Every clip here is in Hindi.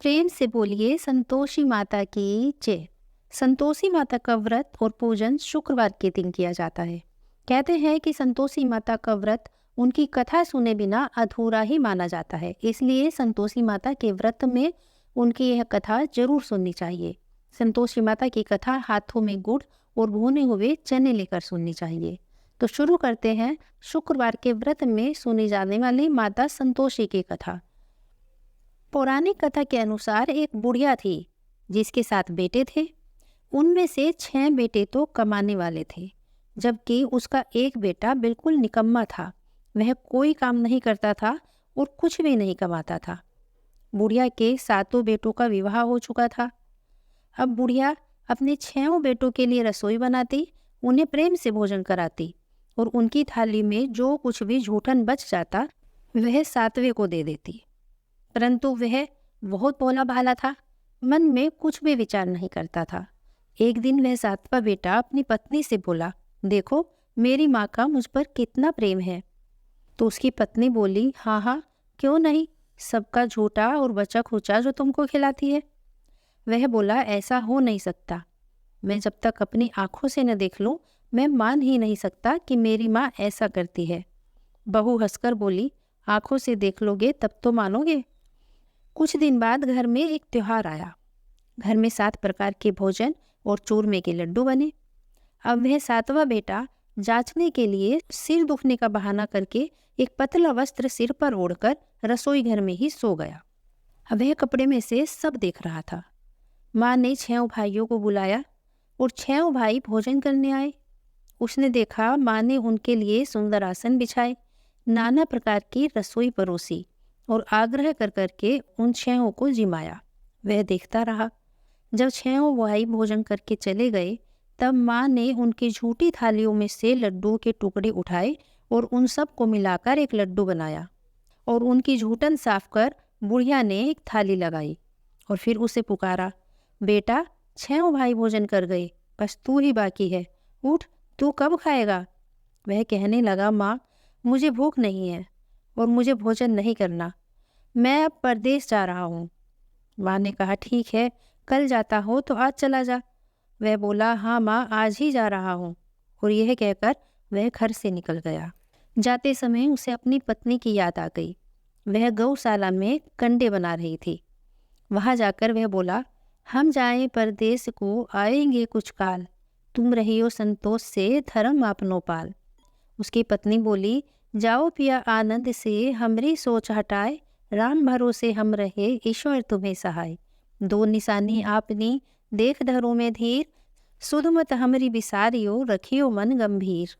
प्रेम से बोलिए संतोषी माता की जय। संतोषी माता का व्रत और पूजन शुक्रवार के दिन किया जाता है। कहते हैं कि संतोषी माता का व्रत उनकी कथा सुने बिना अधूरा ही माना जाता है, इसलिए संतोषी माता के व्रत में उनकी यह कथा जरूर सुननी चाहिए। संतोषी माता की कथा हाथों में गुड़ और भुने हुए चने लेकर सुननी चाहिए। तो शुरू करते हैं शुक्रवार के व्रत में सुनी जाने वाली माता संतोषी की कथा। पौराणिक कथा के अनुसार एक बुढ़िया थी जिसके 7 बेटे थे। उनमें से 6 बेटे तो कमाने वाले थे, जबकि उसका एक बेटा बिल्कुल निकम्मा था। वह कोई काम नहीं करता था और कुछ भी नहीं कमाता था। बुढ़िया के 7 बेटों का विवाह हो चुका था। अब बुढ़िया अपने 6 बेटों के लिए रसोई बनाती, उन्हें प्रेम से भोजन कराती और उनकी थाली में जो कुछ भी जूठन बच जाता वह 7वें को दे देती। परंतु वह बहुत भोला भाला था, मन में कुछ भी विचार नहीं करता था। एक दिन वह 7वां बेटा अपनी पत्नी से बोला, देखो मेरी माँ का मुझ पर कितना प्रेम है। तो उसकी पत्नी बोली, हाँ हाँ क्यों नहीं, सबका झूठा और बचा खुचा जो तुमको खिलाती है। वह बोला, ऐसा हो नहीं सकता, मैं जब तक अपनी आंखों से न देख लूं मैं मान ही नहीं सकता कि मेरी माँ ऐसा करती है। बहू हंसकर बोली, आंखों से देख लोगे तब तो मानोगे। कुछ दिन बाद घर में एक त्योहार आया। घर में 7 प्रकार के भोजन और चूरमे के लड्डू बने। अब वह 7वां बेटा जांचने के लिए सिर दुखने का बहाना करके एक पतला वस्त्र सिर पर ओढ़कर रसोई घर में ही सो गया। अब वह कपड़े में से सब देख रहा था। माँ ने 6 भाइयों को बुलाया और 6 भाई भोजन करने आए। उसने देखा माँ ने उनके लिए सुंदर आसन बिछाए, नाना प्रकार की रसोई परोसी और आग्रह कर करके उन 6 को जिमाया। वह देखता रहा। जब 6 भाई भोजन करके चले गए तब माँ ने उनकी झूठी थालियों में से लड्डू के टुकड़े उठाए और उन सब को मिलाकर एक लड्डू बनाया और उनकी झूठन साफ कर बुढ़िया ने एक थाली लगाई और फिर उसे पुकारा, बेटा 6 भाई भोजन कर गए, बस तू ही बाकी है, उठ, तू कब खाएगा। वह कहने लगा, माँ मुझे भूख नहीं है और मुझे भोजन नहीं करना, मैं अब परदेश जा रहा हूँ। माँ ने कहा, ठीक है, कल जाता हो तो आज चला जा। वह बोला, हाँ माँ आज ही जा रहा हूँ, और यह कहकर वह घर से निकल गया। जाते समय उसे अपनी पत्नी की याद आ गई। वह गौशाला में कंडे बना रही थी। वहाँ जाकर वह बोला, हम जाएं परदेश को आएंगे कुछ काल, तुम रहियो संतोष से धर्म आपनो पाल। उसकी पत्नी बोली, जाओ पिया आनंद से हमरी सोच हटाए, राम भरोसे हम रहे ईश्वर तुम्हें सहाय। 2 निशानी आपनी देख धरो में धीर, सुध मत हमरी बिसारियो रखियो मन गंभीर।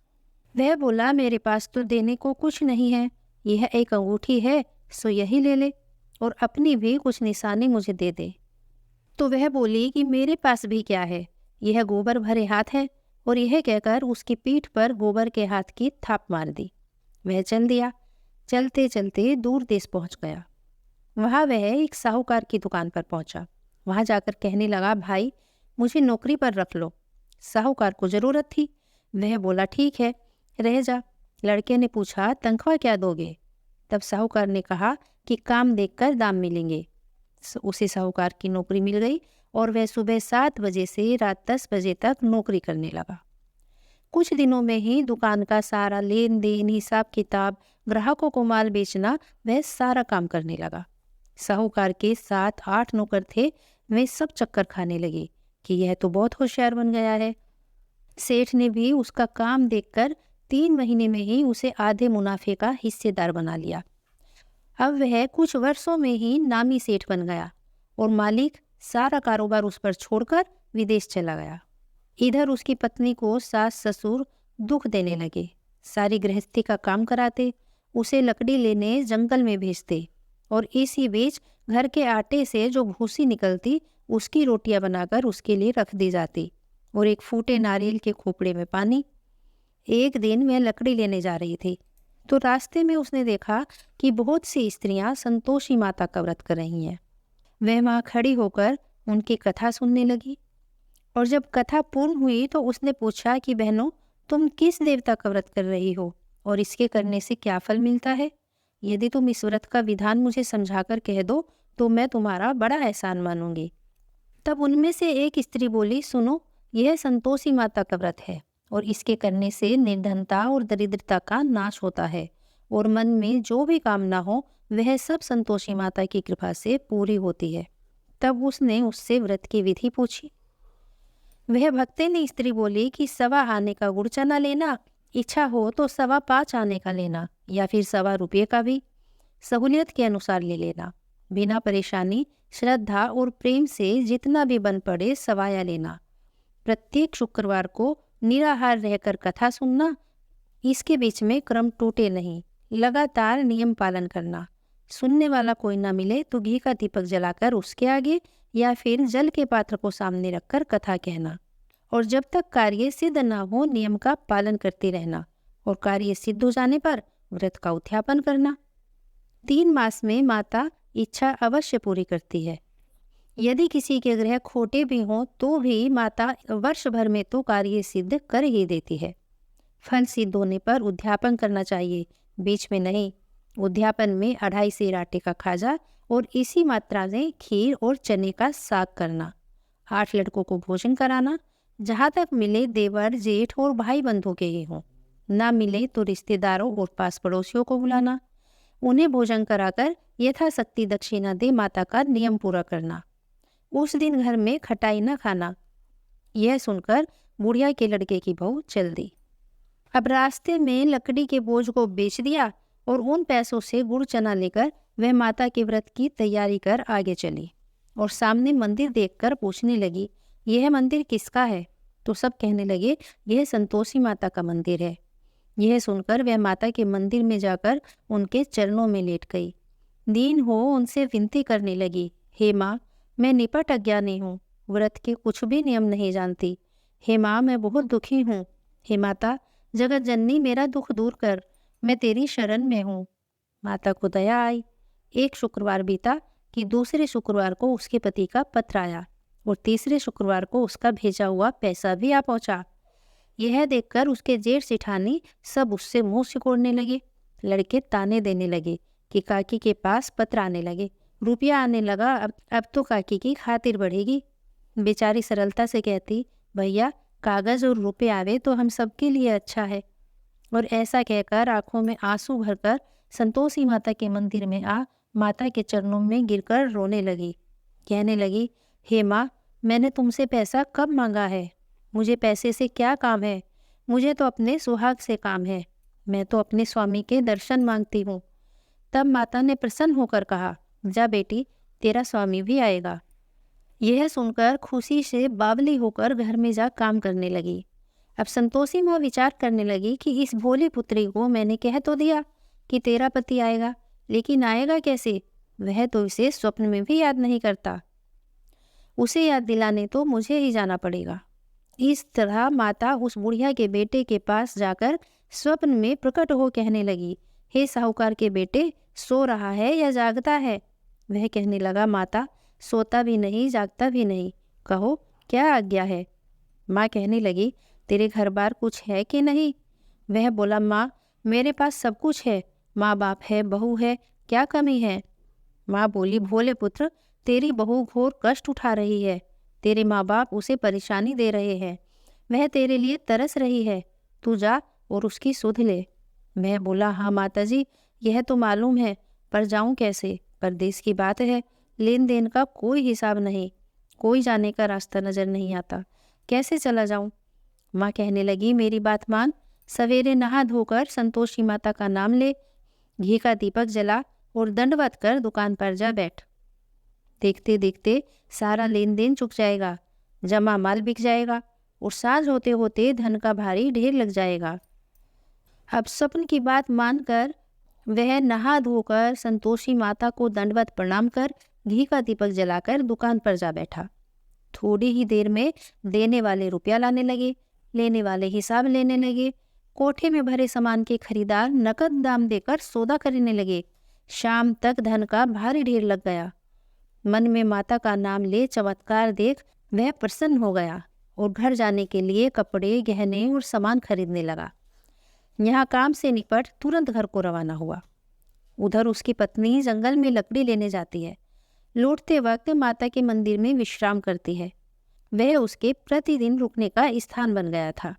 वह बोला, मेरे पास तो देने को कुछ नहीं है, यह एक अंगूठी है सो यही ले ले और अपनी भी कुछ निशानी मुझे दे दे। तो वह बोली कि मेरे पास भी क्या है, यह गोबर भरे हाथ है, और यह कहकर उसकी पीठ पर गोबर के हाथ की थाप मार दी। वह चल दिया। चलते चलते दूर देश पहुंच गया। वहाँ वह एक साहूकार की दुकान पर पहुंचा। वहाँ जाकर कहने लगा, भाई मुझे नौकरी पर रख लो। साहूकार को ज़रूरत थी। वह बोला, ठीक है रह जा। लड़के ने पूछा, तनख्वाह क्या दोगे। तब साहूकार ने कहा कि काम देखकर दाम मिलेंगे। उसे साहूकार की नौकरी मिल गई और वह सुबह 7 बजे से रात 10 बजे तक नौकरी करने लगा। कुछ दिनों में ही दुकान का सारा लेन देन, हिसाब किताब, ग्राहकों को माल बेचना, वह सारा काम करने लगा। साहूकार के 7-8 नौकर थे, वे सब चक्कर खाने लगे कि यह तो बहुत होशियार बन गया है। सेठ ने भी उसका काम देखकर 3 महीने में ही उसे आधे मुनाफे का हिस्सेदार बना लिया। अब वह कुछ वर्षों में ही नामी सेठ बन गया और मालिक सारा कारोबार उस पर छोड़कर विदेश चला गया। इधर उसकी पत्नी को सास ससुर दुख देने लगे। सारी गृहस्थी का काम कराते, उसे लकड़ी लेने जंगल में भेजते और इसी बीच घर के आटे से जो भूसी निकलती उसकी रोटियां बनाकर उसके लिए रख दी जाती और एक फूटे नारियल के खोपड़े में पानी। एक दिन वह लकड़ी लेने जा रही थी तो रास्ते में उसने देखा कि बहुत सी स्त्रियां संतोषी माता का व्रत कर रही हैं। वह वहाँ खड़ी होकर उनकी कथा सुनने लगी और जब कथा पूर्ण हुई तो उसने पूछा कि बहनों, तुम किस देवता का व्रत कर रही हो और इसके करने से क्या फल मिलता है। यदि तुम इस व्रत का विधान मुझे समझाकर कह दो तो मैं तुम्हारा बड़ा एहसान मानूंगी। तब उनमें से एक स्त्री बोली, सुनो, यह संतोषी माता का व्रत है और इसके करने से निर्धनता और दरिद्रता का नाश होता है और मन में जो भी कामना हो वह सब संतोषी माता की कृपा से पूरी होती है। तब उसने उससे व्रत की विधि पूछी। वह भक्तिनी स्त्री बोली कि 1.25 आने का गुड़ चना लेना, इच्छा हो तो 5.25 आने का लेना या फिर 1.25 रुपये का भी, सहूलियत के अनुसार ले लेना। बिना परेशानी, श्रद्धा और प्रेम से जितना भी बन पड़े सवाया लेना। प्रत्येक शुक्रवार को निराहार रहकर कथा सुनना। इसके बीच में क्रम टूटे नहीं, लगातार नियम पालन करना। सुनने वाला कोई ना मिले तो घी का दीपक जलाकर उसके आगे या फिर जल के पात्र को सामने रखकर कथा कहना। और जब तक कार्य सिद्ध ना हो नियम का पालन करते रहना और कार्य सिद्ध हो जाने पर व्रत का उद्यापन करना। 3 मास में माता इच्छा अवश्य पूरी करती है। यदि किसी के ग्रह खोटे भी हों तो भी माता वर्ष भर में तो कार्य सिद्ध कर ही देती है। फल सिद्ध होने पर उद्यापन करना चाहिए, बीच में नहीं। उद्यापन में 2.5 सेर आटे का खाजा और इसी मात्रा में खीर और चने का साग करना। 8 लड़कों को भोजन कराना। जहाँ तक मिले देवर, जेठ और भाई बंधु के ही हों। ना मिले तो रिश्तेदारों और पास पड़ोसियों को बुलाना। उन्हें भोजन कराकर यथाशक्ति दक्षिणा दे माता का नियम पूरा करना। उस दिन घर में खटाई न खाना। यह सुनकर बुढ़िया के लड़के की बहू चल दी। अब रास्ते में लकड़ी के बोझ को बेच दिया और उन पैसों से गुड़ चना लेकर वह माता के व्रत की तैयारी कर आगे चली और सामने मंदिर देखकर पूछने लगी, यह मंदिर किसका है? तो सब कहने लगे, यह संतोषी माता का मंदिर है। यह सुनकर वह माता के मंदिर में जाकर उनके चरणों में लेट गई। दीन हो उनसे विनती करने लगी, हे माँ, मैं निपट अज्ञानी हूँ, व्रत के कुछ भी नियम नहीं जानती। हे माँ, मैं बहुत दुखी हूँ। हे माता, जगत जननी, मेरा दुख दूर कर, मैं तेरी शरण में हूँ। माता को दया आई। एक शुक्रवार बीता कि दूसरे शुक्रवार को उसके पति का पत्र आया और तीसरे शुक्रवार को उसका भेजा हुआ पैसा भी आ पहुँचा। यह देखकर उसके जेठ जेठानी सब उससे मुंह सिकोड़ने लगे। लड़के ताने देने लगे कि काकी के पास पत्र आने लगे, रुपया आने लगा, अब तो काकी की खातिर बढ़ेगी। बेचारी सरलता से कहती, भैया, कागज और रुपये आवे तो हम सबके लिए अच्छा है। और ऐसा कहकर आंखों में आंसू भरकर संतोषी माता के मंदिर में आ माता के चरणों में गिरकर रोने लगी। कहने लगी, हे माँ, मैंने तुमसे पैसा कब मांगा है? मुझे पैसे से क्या काम है? मुझे तो अपने सुहाग से काम है। मैं तो अपने स्वामी के दर्शन मांगती हूँ। तब माता ने प्रसन्न होकर कहा, जा बेटी, तेरा स्वामी भी आएगा। यह सुनकर खुशी से बावली होकर घर में जा काम करने लगी। अब संतोषी माँ विचार करने लगी कि इस भोली पुत्री को मैंने कह तो दिया कि तेरा पति आएगा, लेकिन आएगा कैसे? वह तो इसे स्वप्न में भी याद नहीं करता। उसे याद दिलाने तो मुझे ही जाना पड़ेगा। इस तरह माता उस बुढ़िया के बेटे के पास जाकर स्वप्न में प्रकट हो कहने लगी, हे साहूकार के बेटे, सो रहा है या जागता है? वह कहने लगा, माता, सोता भी नहीं, जागता भी नहीं, कहो क्या आज्ञा है? माँ कहने लगी, तेरे घर बार कुछ है कि नहीं? वह बोला, माँ, मेरे पास सब कुछ है, माँ बाप है, बहू है, क्या कमी है? माँ बोली, भोले पुत्र, तेरी बहू घोर कष्ट उठा रही है, तेरे माँ बाप उसे परेशानी दे रहे हैं, वह तेरे लिए तरस रही है, तू जा और उसकी सुध ले। मैं बोला, हाँ माता जी, यह तो मालूम है, पर जाऊँ कैसे? परदेश की बात है, लेन देन का कोई हिसाब नहीं, कोई जाने का रास्ता नजर नहीं आता, कैसे चला जाऊं? माँ कहने लगी, मेरी बात मान, सवेरे नहा धोकर संतोषी माता का नाम ले, घी का दीपक जला और दंडवत कर दुकान पर जा बैठ। देखते देखते सारा लेन देन चुक जाएगा, जमा माल बिक जाएगा और साँझ होते होते धन का भारी ढेर लग जाएगा। अब स्वप्न की बात मानकर वह नहा धोकर संतोषी माता को दंडवत प्रणाम कर घी का दीपक जलाकर दुकान पर जा बैठा। थोड़ी ही देर में देने वाले रुपया लाने लगे, लेने वाले हिसाब लेने लगे। कोठे में भरे सामान के खरीदार नकद दाम देकर सौदा करने लगे। शाम तक धन का भारी ढेर लग गया। मन में माता का नाम ले चमत्कार देख वह प्रसन्न हो गया और घर जाने के लिए कपड़े, गहने और सामान खरीदने लगा। यहाँ काम से निपट तुरंत घर को रवाना हुआ। उधर उसकी पत्नी जंगल में लकड़ी लेने जाती है। लौटते वक्त माता के मंदिर में विश्राम करती है। वह उसके प्रतिदिन रुकने का स्थान बन गया था।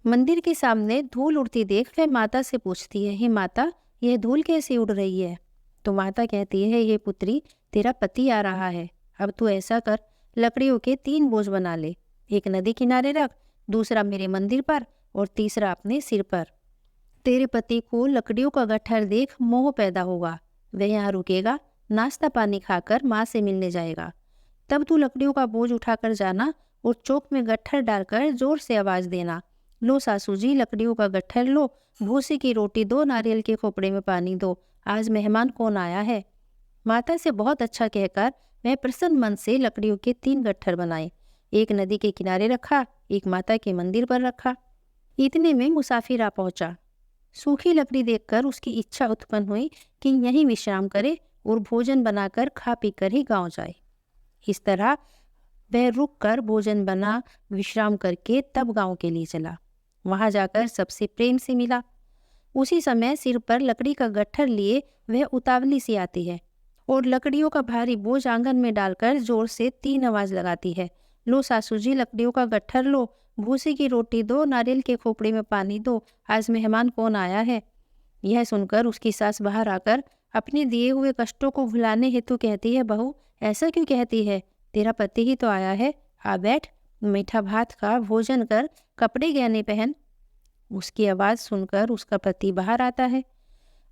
मंदिर के सामने धूल उड़ती देख वह माता से पूछती है, हे माता, यह धूल कैसे उड़ रही है? तो माता कहती है, ये पुत्री, तेरा पति आ रहा है। अब तू ऐसा कर, लकड़ियों के 3 बोझ बना ले। एक नदी किनारे रख, दूसरा मेरे मंदिर पर और तीसरा अपने सिर पर। तेरे पति को लकड़ियों का गट्ठर देख मोह पैदा होगा। वह यहाँ रुकेगा, नाश्ता पानी खाकर माँ से मिलने जाएगा। तब तू लकड़ियों का बोझ उठाकर जाना और चौक में गट्ठर डालकर जोर से आवाज देना, लो सासू जी, लकड़ियों का गट्ठर लो, भूसे की रोटी दो, नारियल के खोपड़े में पानी दो, आज मेहमान कौन आया है। माता से बहुत अच्छा कहकर वह प्रसन्न मन से लकड़ियों के 3 गट्ठर बनाए। एक नदी के किनारे रखा, एक माता के मंदिर पर रखा। इतने में मुसाफिर आ पहुंचा। सूखी लकड़ी देखकर उसकी इच्छा उत्पन्न हुई कि यहीं विश्राम करे और भोजन बनाकर खा पी कर ही गाँव जाए। इस तरह वह रुक कर भोजन बना विश्राम करके तब गांव के लिए चला। वहां जाकर सबसे प्रेम से मिला। उसी समय सिर पर लकड़ी का गट्ठर लिए वह उतावली सी आती है और लकड़ियों का भारी बोझ आंगन में डालकर जोर से 3 आवाज लगाती है, लो सासू जी, लकड़ियों का गट्ठर लो, भूसे की रोटी दो, नारियल के खोपड़े में पानी दो, आज मेहमान कौन आया है। यह सुनकर उसकी सास बाहर आकर अपने दिए हुए कष्टों को भुलाने हेतु कहती है, बहू, ऐसा क्यों कहती है? तेरा पति ही तो आया है, आ बैठ, मीठा भात खा, भोजन कर, कपड़े गहने पहन। उसकी आवाज़ सुनकर उसका पति बाहर आता है।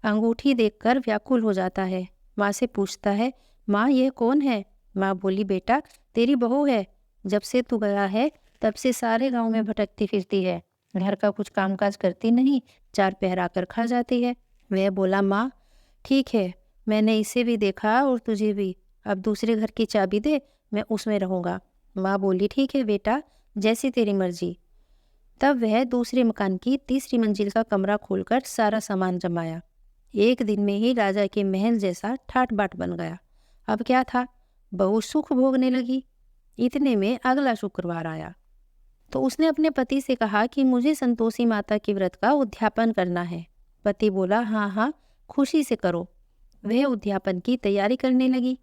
अंगूठी देखकर व्याकुल हो जाता है। माँ से पूछता है, माँ, यह कौन है? माँ बोली, बेटा, तेरी बहू है। जब से तू गया है तब से सारे गांव में भटकती फिरती है, घर का कुछ कामकाज करती नहीं, 4 पहर आकर खा जाती है। वह बोला, माँ, ठीक है, मैंने इसे भी देखा और तुझे भी, अब दूसरे घर की चाबी दे, मैं उसमें रहूँगा। माँ बोली, ठीक है बेटा, जैसी तेरी मर्जी। तब वह दूसरे मकान की 3री मंजिल का कमरा खोलकर सारा सामान जमाया। एक दिन में ही राजा के महल जैसा ठाट बाट बन गया। अब क्या था, बहू सुख भोगने लगी। इतने में अगला शुक्रवार आया तो उसने अपने पति से कहा कि मुझे संतोषी माता के व्रत का उद्यापन करना है। पति बोला, हाँ हाँ, खुशी से करो। वह उद्यापन की तैयारी करने लगी।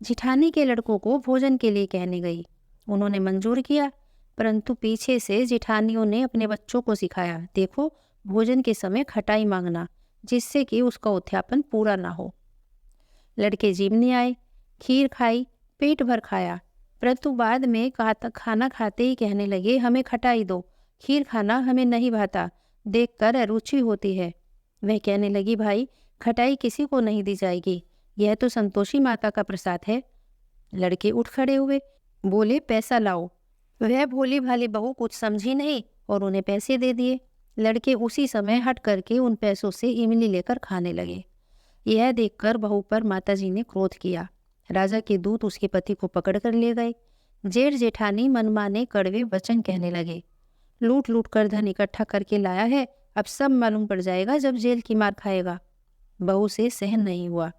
जिठानी के लड़कों को भोजन के लिए कहने गई। उन्होंने मंजूर किया, परंतु पीछे से जिठानियों ने अपने बच्चों को सिखाया, देखो, भोजन के समय खटाई मांगना, जिससे कि उसका उद्यापन पूरा ना हो। लड़के जीवनी आए, खीर खाई, पेट भर खाया, परंतु बाद में खाना खाते ही कहने लगे, हमें खटाई दो, खीर खाना हमें नहीं भाता, देखकर अरुचि होती है। वह कहने लगी, भाई, खटाई किसी को नहीं दी जाएगी, यह तो संतोषी माता का प्रसाद है। लड़के उठ खड़े हुए, बोले, पैसा लाओ। वह भोली भाली बहू कुछ समझी नहीं और उन्हें पैसे दे दिए। लड़के उसी समय हट करके उन पैसों से इमली लेकर खाने लगे। यह देखकर बहू पर माताजी ने क्रोध किया। राजा के दूत उसके पति को पकड़ कर ले गए। जेठ जेठानी मनमाने कड़वे वचन कहने लगे, लूट लूट कर धन इकट्ठा करके लाया है, अब सब मालूम पड़ जाएगा जब जेल की मार खाएगा। बहू से सहन नहीं हुआ।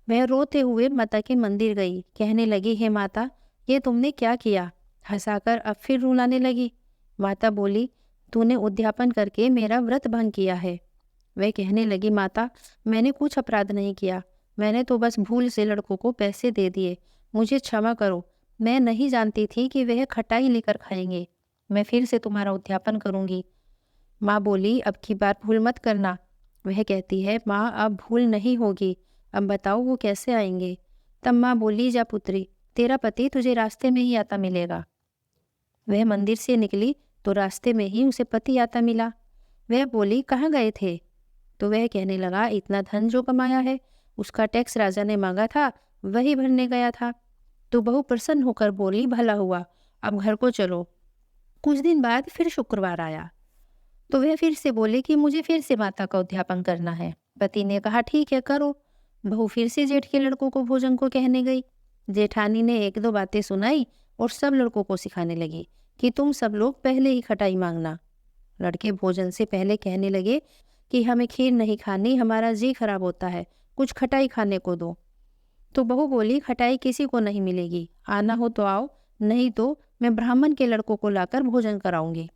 वह रोते हुए माता के मंदिर गई, कहने लगी, हे माता, ये तुमने क्या किया? हंसाकर अब फिर रुलाने लगी। माता बोली, तूने उद्यापन करके मेरा व्रत भंग किया है। वह कहने लगी, माता, मैंने कुछ अपराध नहीं किया, मैंने तो बस भूल से लड़कों को पैसे दे दिए, मुझे क्षमा करो, मैं नहीं जानती थी कि वह खटाई लेकर खाएंगे, मैं फिर से तुम्हारा उद्यापन करूंगी। माँ बोली, अब की बार भूल मत करना। वह कहती है, माँ, अब भूल नहीं होगी, अब बताओ वो कैसे आएंगे? तब माँ बोली, जा पुत्री, तेरा पति तुझे रास्ते में ही आता मिलेगा। वह मंदिर से निकली तो रास्ते में ही उसे पति आता मिला। वह बोली, कहाँ गए थे? तो वह कहने लगा, इतना धन जो कमाया है उसका टैक्स राजा ने मांगा था, वही भरने गया था। तो बहू प्रसन्न होकर बोली, भला हुआ, अब घर को चलो। कुछ दिन बाद फिर शुक्रवार आया तो वह फिर से बोले कि मुझे फिर से माता का उद्यापन करना है। पति ने कहा, ठीक है, करो। बहू फिर से जेठ के लड़कों को भोजन को कहने गई। जेठानी ने 1-2 बातें सुनाई और सब लड़कों को सिखाने लगी कि तुम सब लोग पहले ही खटाई मांगना। लड़के भोजन से पहले कहने लगे कि हमें खीर नहीं खानी, हमारा जी खराब होता है, कुछ खटाई खाने को दो। तो बहू बोली, खटाई किसी को नहीं मिलेगी, आना हो तो आओ, नहीं तो मैं ब्राह्मण के लड़कों को लाकर भोजन कराऊंगी।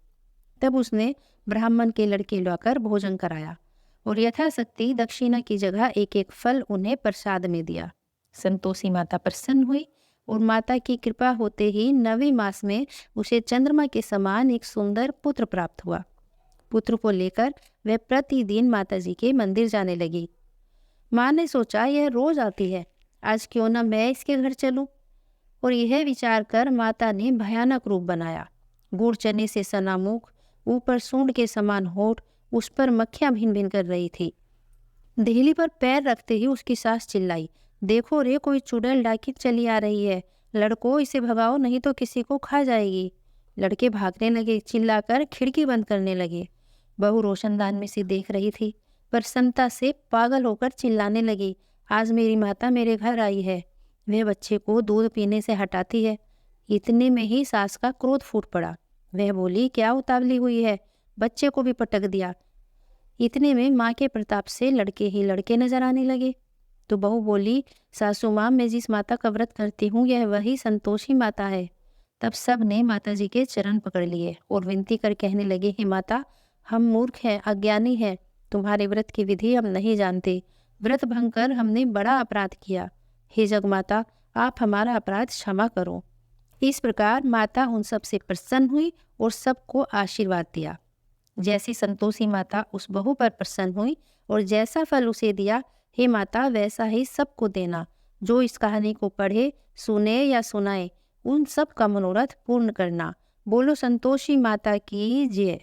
तब उसने ब्राह्मण के लड़के लाकर भोजन कराया और यथाशक्ति दक्षिणा की जगह 1-1 फल उन्हें प्रसाद में दिया। संतोषी माता प्रसन्न हुई और माता की कृपा होते ही 9वें मास में उसे चंद्रमा के समान एक सुंदर पुत्र प्राप्त हुआ। पुत्र को लेकर वह प्रतिदिन माता जी के मंदिर जाने लगी। माँ ने सोचा यह रोज आती है, आज क्यों न मैं इसके घर चलूं। और यह विचार कर माता ने भयानक रूप बनाया। गुड़ चने से सना मुख, ऊपर सूंड के समान होठ, उस पर मक्खियां भिन भिन कर रही थी। देहली पर पैर रखते ही उसकी सास चिल्लाई, देखो रे, कोई चुड़ैल डाकिन चली आ रही है, लड़को इसे भगाओ नहीं तो किसी को खा जाएगी। लड़के भागने लगे, चिल्लाकर खिड़की बंद करने लगे। बहू रोशनदान में से देख रही थी, प्रसन्नता से पागल होकर चिल्लाने लगी, आज मेरी माता मेरे घर आई है, वह बच्चे को दूध पीने से हटाती है। इतने में ही सास का क्रोध फूट पड़ा। वह बोली, क्या उतावली हुई है, बच्चे को भी पटक दिया। इतने में माँ के प्रताप से लड़के ही लड़के नजर आने लगे। तो बहू बोली, सासू माँ, मैं जिस माता का व्रत करती हूँ यह वही संतोषी माता है। तब सब ने माता जी के चरण पकड़ लिए और विनती कर कहने लगे, हे माता, हम मूर्ख हैं, अज्ञानी हैं, तुम्हारे व्रत की विधि हम नहीं जानते, व्रत भंग कर हमने बड़ा अपराध किया। हे जगमाता, आप हमारा अपराध क्षमा करो। इस प्रकार माता उन सब से प्रसन्न हुई और सबको आशीर्वाद दिया। जैसी संतोषी माता उस बहू पर प्रसन्न हुई और जैसा फल उसे दिया, हे माता वैसा ही सबको देना। जो इस कहानी को पढ़े, सुने या सुनाए, उन सब का मनोरथ पूर्ण करना। बोलो संतोषी माता की जय।